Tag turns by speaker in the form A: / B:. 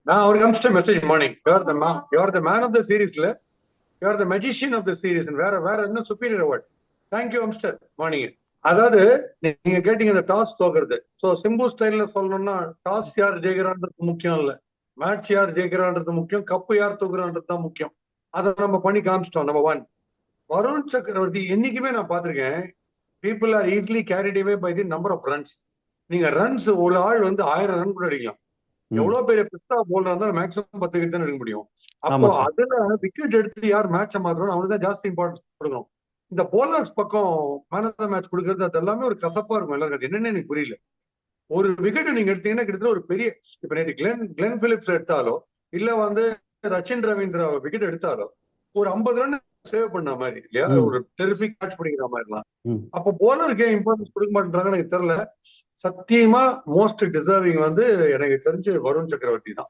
A: நான் அவருக்கு அனுப்பிச்சிட்ட message morning. You are the man of the சீரீஸ்ல, you are the magician of the series. வேற வேற என்ன superior award. Thank you a mister morning. அதாவது நீங்க கேட்டீங்க இந்த டாஸ் தோக்குறது. ஸோ சிம்பு ஸ்டைல்ல சொல்லணும்னா டாஸ் யார் ஜெயிக்கிறான்றது முக்கியம் இல்ல, மேட்ச் யார் ஜெயிக்கிறான்றது முக்கியம், கப்பு யார் தூக்குறான்றது தான் முக்கியம். அதை நம்ம பண்ணி காமிச்சிட்டோம். Number one. வருண் சக்கரவர்த்தி என்னைக்குமே நான் பார்த்திருக்கேன், people are easily carried away by the number of runs. நீங்க ரன்ஸ் ஒரு ஆள் வந்து 1000 ரன் கூட அடிக்கலாம்.
B: ம்.
A: எவ்வளவு பெரிய பிஸ்தா போல்டா இருந்தாலும் மேக்ஸிமம் 10 விக்கெட் தான் எடுக்க முடியும். அப்போ
B: ஆமா சார்.
A: அதுல விக்கெட் எடுத்து யார் மேட்சை மாத்துறோம் அவனுக்கு தான் ஜாஸ்தி இம்பார்ட்டன்ஸ் கொடுக்கணும். இந்த போலர்ஸ் பக்கம் மேன் ஆஃப் த மேட்ச் கொடுக்கறது அது எல்லாமே ஒரு கசப்பா இருக்கும் எல்லாருக்கும். அது என்னன்னு எனக்கு புரியல. ஒரு விக்கெட் நீங்க எடுத்தீங்கன்னா கிட்டத்தட்ட ஒரு பெரிய, இப்ப நேற்று கிளென் பிலிப்ஸ் எடுத்தாலோ இல்ல வந்து ரச்சின் ரவீந்திரா விக்கெட் எடுத்தாலோ ஒரு 50 ரன் சேவ் பண்ண மாதிரி இல்லையா,
B: ம்.
A: ஒரு டெரிஃபிக் மேட்ச் பண்ணிக்கிற மாதிரிலாம்.
B: ம்.
A: அப்போ போலருக்கு இம்பார்ட்டன்ஸ் கொடுக்க மாட்டேன்றாங்கன்னு எனக்கு தெரியல. சத்தியமா மோஸ்ட் டிசர்விங் வந்து எனக்கு தெரிஞ்சு வருண் சக்கரவர்த்தி தான்.